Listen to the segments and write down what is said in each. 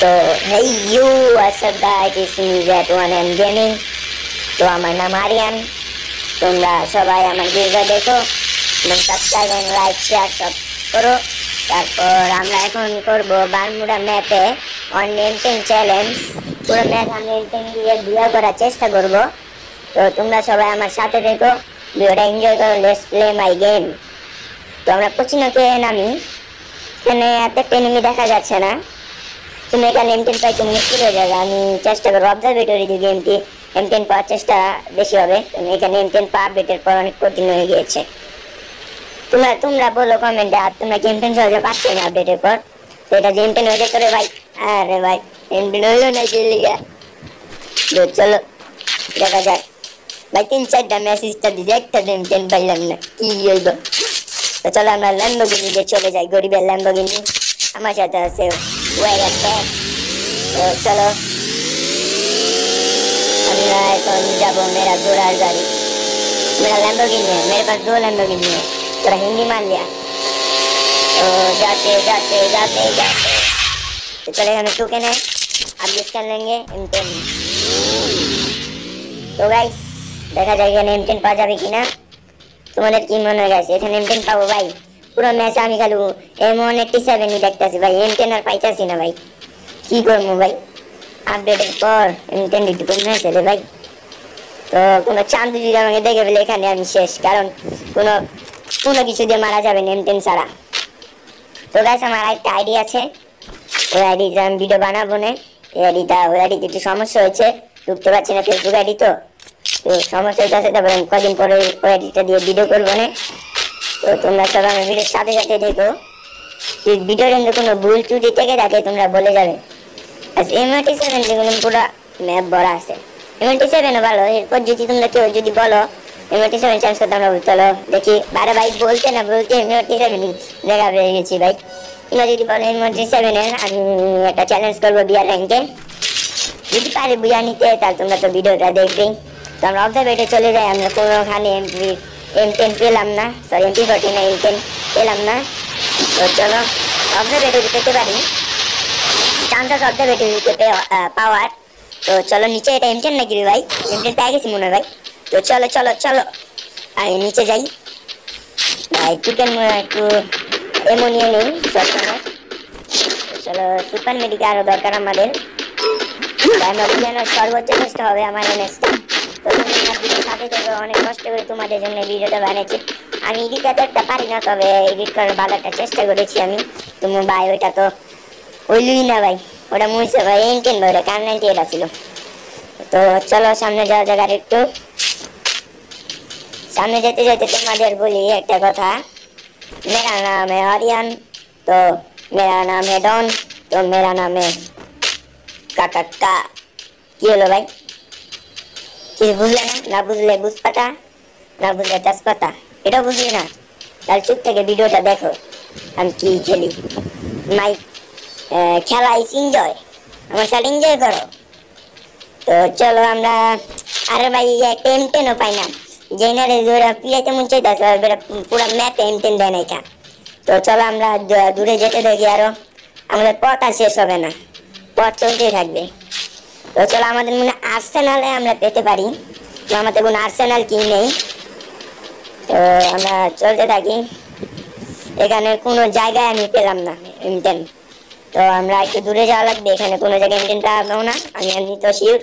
তো hey you, what's up guys, it's me Z1M Gaming। তো আমার নাম আরিয়ান। তোমরা সবাই আমার ভিডিও দেখো এবং সাবস্ক্রাইব এন্ড লাইক শেয়ার সব করো। তারপর আমরা এখন করব বারমুডা ম্যাপে অন নেমটেন চ্যালেঞ্জ। পুরো ম্যাচ আমি নেমটেন দিয়ে বিয়া করার চেষ্টা করব। তো তোমরা সবাই আমার সাথে দেখো, ভিডিওটা এনজয় করো। Let's play my game. তো আমরা কোচিনকে নামি, এখানে এত এনিমি দেখা যাচ্ছে না। তুমি এখানে M10 পাইতে মুশকিল হয়ে যাবে। আমি চেষ্টা করবো অবজারভেটরি দিয়ে গেমটি M10 পাওয়ার চেষ্টা বেশি হবে। তুমি এখানে M10 পাওয়া আপডেটের পর অনেক কঠিন হয়ে গিয়েছে। তোমরা বলো কমেন্টে, আর তোমরা কি M10 সহজে পাচ্ছ না আপডেটের পর? তো এটা যে M10 হয়ে যেত রে ভাই। আরে ভাই M10 হইলো না লিগা। চলো দেখা যাক ভাই। 3-4টা মেসেজটা দিয়ে একটা M10 পাইলাম না, কি হইব? তো চলো আমরা ল্যাম্বরগিনিতে চলে যাই। গরিবের ল্যাম্বরগিনি আমার সাথে আছে ওয়াইগার ট্যাগ। তো চলো আমরা এখন যাবো मेरा घोड़ार गाड़ी। मेरा लैम्बोर्गिनी है, मेरे पास 2 लैम्बोर्गिनी है। थोड़ा हिंदी मान लिया। तो जाते जाते जाते जाते तो चले हमें टोकन है, अब यूज कर लेंगे M10। तो गाइस দেখা যায় এখানে M10 পাওয়া যাবে কিনা, তোমাদের কি মনে হয় গাইস? এখানে M10 পাবো ভাই? পুরো ম্যাচ আমি খালি M187 দেখতেছি ভাই, M10 আর পাইতাছি না ভাই। কি করবো ভাই? আপডেটের পর M10 একটু কমে হয়েছে রে ভাই। তো কোনো চান্দ যদি আমাকে দেখে ফেলে এখানে আমি শেষ, কারণ কোনো কিছু দিয়ে মারা যাবে না M10 ছাড়া। তো গাইস আমার একটা আইডি আছে, ওই আইডিতে আমি ভিডিও বানাবো না। ওই আইডিতে একটু সমস্যা হয়েছে, ঢুকতে পারছি না ফেসবুক আইডি। তো সমস্যা হয়েছে, তারপরে কদিন পরে ওই আইডিটা দিয়ে ভিডিও করবো না। তো তোমরা সবাই আমার ভিডিওর সাথে সাথে দেখো। ভিডিওর কিন্তু কোনো ভুল ত্রুটি থেকে থাকে তোমরা বলে যাবে। M87 যেগুলো পুরো ম্যাপ ভরা আছে, M87 ভালো। এরপর যদি তোমরা কেউ যদি বলো M87 চেঞ্জ করতে, আমরা চলো দেখি। বারে ভাই বলতে না বলতে M87 জায়গা পেয়ে গেছি ভাই। তোমরা যদি বলো M87 আমি একটা চ্যালেঞ্জ করবো বিয়ার র্যাঙ্কে, যদি পারি বুয়া নিতে, তাহলে তোমরা তো ভিডিওটা দেখবেই। তো আমরা অবজারভেটে চলে যাই। আমরা কোনোখানে M10 পেলাম না, সরি MP40 না, M10 পেলাম না। তো চলো অবজারভেটে পেতে পারি, চান্স আছে অবজারভেটরিতে পাওয়ার। তো চলো নিচে, এটা M10 নাকি রে ভাই? M10 পেয়ে গেছি মনে হয় ভাই। তো চলো চলো চলো আমি নিচে যাই ভাই। টোকেন একটু এমন নিয়ে নেই সবসময়। চলো সুপার মেডিকেল আরও দরকার আমাদের। সর্বোচ্চ চেষ্টা হবে আমার এনএসটা। তো তুমি আমার ভিডিওর সাথে থেকে অনেক কষ্ট করে তোমাদের জন্য ভিডিওটা বানিয়েছি। আমি এডিট একটা পারি না, তবে এডিট করার ভালো একটা চেষ্টা করেছি আমি। তুমি ভাই ওইটা তো ওইলুই না ভাই, ওটা মুছে ভাই M10 ভাই, ওটা কার 98 এটা ছিল। তো চলো সামনে যাওয়া যাক। আর একটু সামনে যেতে যেতে তোমাদের বলি একটা কথা। मेरा नाम है आर्यन, तो मेरा नाम है डॉन, तो मेरा नाम है काका। কি হলো ভাই? কি বুঝলে না? না বুঝলে বুঝ পাতা, না বুঝলে দাস পাতা। এটা বুঝলি না? তাহলে চুপ থেকে ভিডিওটা দেখো আমি কি খেলি। মাই খেলা ইস এনজয়, আমার সাথে এনজয় করো। তো চলো আমরা, আরে ভাই একটা M10ও পাই না, জেনারে জোরা পিয়াইতে মন চাইতেছে, পুরো ম্যাপে M10 দেয় না এটা। তো চলো আমরা দূরে যেতে দেখি, আরো আমাদের পথ আর শেষ হবে না, পথ চলতেই থাকবে। তো চলো আমাদের মনে আর্সেনালে আমরা পেতে পারি, তো আমাদের কোনো আর্সেনাল কি নেই। তো আমরা চলতে থাকি। এখানে কোনো জায়গায় আমি পেলাম না M10। তো আমরা একটু দূরে যাওয়া লাগবে, এখানে কোনো জায়গায় M10 পাবো না, আমি এমনি তো শিওর।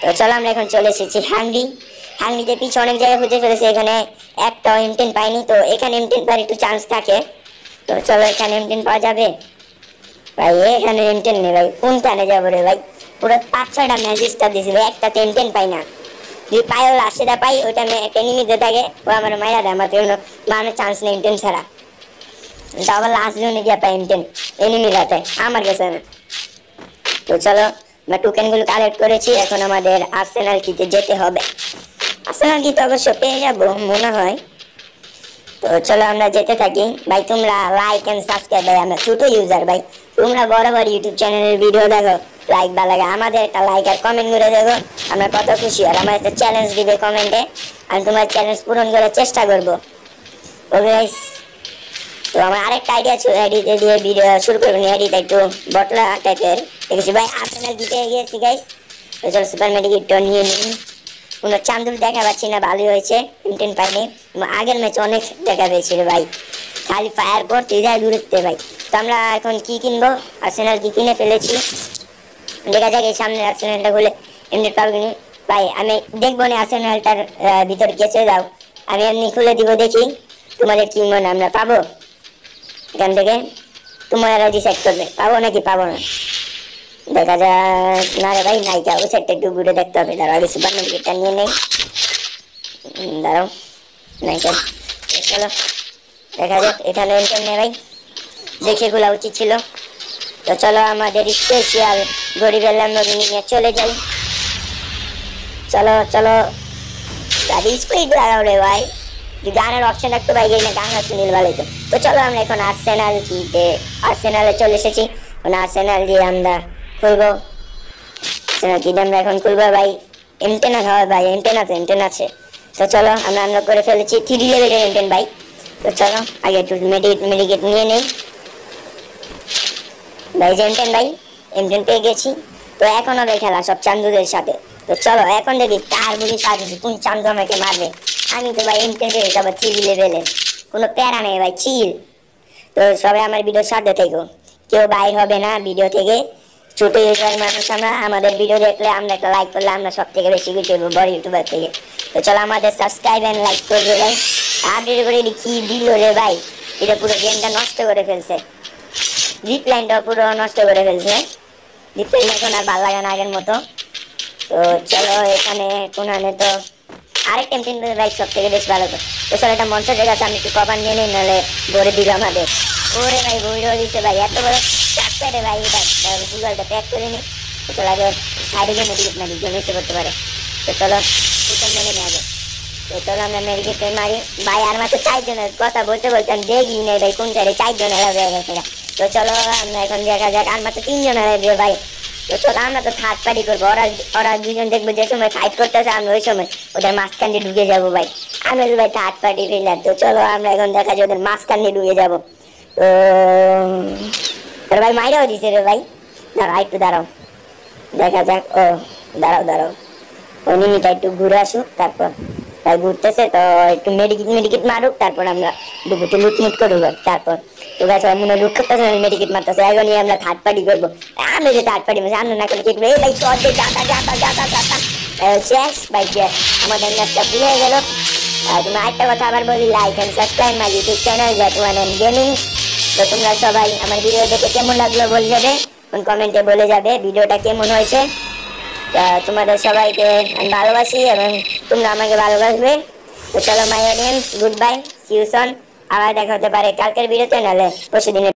তো চলো আমরা এখন চলে এসেছি হাঙ্গরিতে। পিছনে অনেক জায়গায় খুঁজে ফেলেছি, এখানে একটাও M10 পাইনি। তো এখানে M10 পাওয়ার একটু চান্স থাকে। তো চলো এখানে M10 পাওয়া যাবে ভাই। এখানে M10 নেই ভাই, কোনখানে যাবো রে ভাই? পুরো 5-6টা ম্যাচেসটা দিয়েছি ভাই, একটাতে M10 পাই না। যদি পাইও লাস্টেটা পাই, ওইটা একটা এনিমিতে থাকে, ও আমার মাইরা দেয়। আমার কোনো মারানোর চান্স নেই M10 ছাড়া। তা আবার লাস্ট জোনে গিয়ে পাই M10 এনিমি রাতে আমার কাছে না। তো চলো আমরা টোকেনগুলো কালেক্ট করেছি, এখন আমাদের আর্সেনাল কিতে যেতে হবে। আর্সেনাল কি তো অবশ্য পেয়ে যাবো মনে হয়। তো চলো আমরা যেতে থাকি ভাই। তোমরা লাইক এন্ড সাবস্ক্রাইব ভাই, আমরা ছোট ইউজার ভাই। তোমরা বরাবর ইউটিউব চ্যানেলের ভিডিও দেখো, লাইক বা লাগে, আমাদের একটা লাইক আর কমেন্ট করে দেখো, আমরা কত খুশি। আর আমার একটা চ্যালেঞ্জ দিবে কমেন্টে, আমি তোমার চ্যালেঞ্জ পূরণ করার চেষ্টা করবো। ওকে গাইস, তো আমার আরেকটা আইডিয়া এডিটে দিয়ে ভিডিও শুরু করবেন, এডিট একটু বটলা টাইপের দেখেছি ভাই। আর্সেনাল জিতে গিয়েছি গাইস। তো চলো সুপার মেডিকেটটা নিয়ে নিন। কোনো চান্দুল দেখা পাচ্ছি না, ভালোই হয়েছে, ইন্টেন পাইনি। আগের ম্যাচ অনেক দেখা পেয়েছিল ভাই, খালি ফায়ার করতে যায় দূরত্বে ভাই। তো আমরা এখন কি কিনবো, আর্সেনাল কি কিনে ফেলেছি, দেখা যাক এই সামনে আর্সেনালটা খুলে এমনি পাবো কিনি ভাই। আমি দেখবো না আর্সেনালটার ভিতরে গেছে যাও, আমি এমনি খুলে দিব, দেখি তোমাদের কি মনে আমরা পাবো এখান থেকে, তোমরা ডিসাইড করবে পাবো নাকি পাবো না। দেখা যাক, না রে ভাই নাইকা, ওই সাইডটা একটু ঘুরে দেখতে হবে। দাঁড়াও আগে সুপার মার্কেটটা নিয়ে নেই, দাঁড়াও নাইকা। চলো দেখা যাক, এখানে এন্টার নেই ভাই, দেখে খোলা উচিত ছিল। তো চলো আমাদের স্পেশাল গরিবের ল্যাম্বরগিনি নিয়ে চলে যাই। চলো চলো গাড়ি স্পিড লাগাও রে ভাই, গানের অপশন রাখতে পাই না, গান শুনিল ভালোই তো। তো চলো আমরা এখন আর্সেনাল কিতে, আর্সেনালে চলে এসেছি। আর্সেনাল দিয়ে আমরা খুলবো, আর্সেনাল কি আমরা এখন খুলবো ভাই। এমটেন হয় ভাই, এমটেন আছে, এমটেন আছে। তো চলো আমরা আনলক করে ফেলেছি 3 লেভেলের এমটেন ভাই। তো চলো আগে একটু মেডিকেট নিয়ে নেই ভাই। যে এমটেন ভাই, এমটেন পেয়ে গেছি। তো এখন হবে খেলা সব চান্দুদের সাথে। তো চলো এখন দেখি কার বুঝি সাজেছি, কোন চান্দু আমাকে মারবে। আমি তো ভাই এমটেন পেয়ে যাবো 3 লেভেলে, কোনো প্যারা নেই ভাই, চিল। তো সবাই আমার ভিডিওর সাথে থেকো, কেউ বাইর হবে না ভিডিও থেকে। ছোট ইউটিউবার মানুষ আমরা, আমাদের ভিডিও দেখলে আমরা একটা লাইক করলে আমরা সব থেকে বেশি কিছু বড় ইউটিউবার থেকে। তো চলো আমাদের সাবস্ক্রাইব এন্ড লাইক করবে ভাই। আপডেট করে কি দিল রে ভাই, এটা পুরো গেমটা নষ্ট করে ফেলছে, রিপ্লাইনটা পুরো নষ্ট করে ফেলছে। রিপ্লাইন এখন আর ভালো লাগে না আগের মতো। তো চলো এখানে কোনানে তো আরেক টেমটিন ভাই সব থেকে বেশ ভালো। তো চলো এটা মঞ্চ জায়গা আছে, আমি একটু কভার নিয়ে নিই, নাহলে ভরে দিল আমাদের। ওরে ভাই বইরও দিচ্ছে ভাই, এত বড় চাপতে রে ভাই, গুগলটা প্যাক করে নি। তো চলো আগে সাইডে গিয়ে মেডিকেট মারি, জন্য এসে করতে পারে। তো চলো চিকেন মেনে নিয়ে আগে। তো চলো আমরা মেডিকেটে মারি ভাই। আর মাত্র 4 জনের কথা বলতে বলতে আমি দেখি নেই ভাই কোন সাইডে 4 জনের হয়ে গেছে। তো চলো আমরা এখন দেখা যাক, আর মাত্র 3 জনের হবে ভাই। তো চলো আমরা তো থার্ড পার্টি করবো, ওরা দুজন দেখবো যে সময় ফাইট করতেছে, আমি ওই সময় ওদের মাঝখান দিয়ে ঢুকে যাবো ভাই। আমি ভাই থার্ড পার্টি ফিল্ডার। তো চলো আমরা এখন দেখা যায় ওদের মাঝখান দিয়ে ঢুকে যাবো। তো ভাই মাইরাও দিছে রে ভাই, দাঁড়াও একটু দাঁড়াও, দেখা যাক। ও দাঁড়াও ও নিমিটা একটু ঘুরে আসুক, তারপর ভাই ঘুরতেছে তো একটু মেডিকেট মারুক, তারপর আমরা ডুবুতে লুটমুট করবো। তারপর তো গাছ মনে লুট করতেছে, মেডিকেট মারতেছে, এখন নিয়ে আমরা থার্ড পার্টি করবো। আমি যে থার্ড পার্টি মারছি, আমরা না করে দেখবো এই ভাই শর্ট দিয়ে যাতা শেষ ভাই, শেষ আমাদের ম্যাচটা ভুলে গেল। তুমি আরেকটা কথা আবার বলি, like and subscribe my YouTube channel জ্যাটওয়ান এন্ড গেমিং। তো তোমরা সবাই আমার ভিডিও দেখে কেমন লাগলো বলে যাবে, কমেন্টে বলে যাবে ভিডিওটা কেমন হয়েছে। তোমাদের সবাইকে আমি ভালোবাসি এবং তোমরা আমাকে ভালোবাসবে। তো চলো my audience, good bye, see you soon. আবার দেখা হতে পারে কালকের ভিডিওতে, নাহলে পরশু দিনের।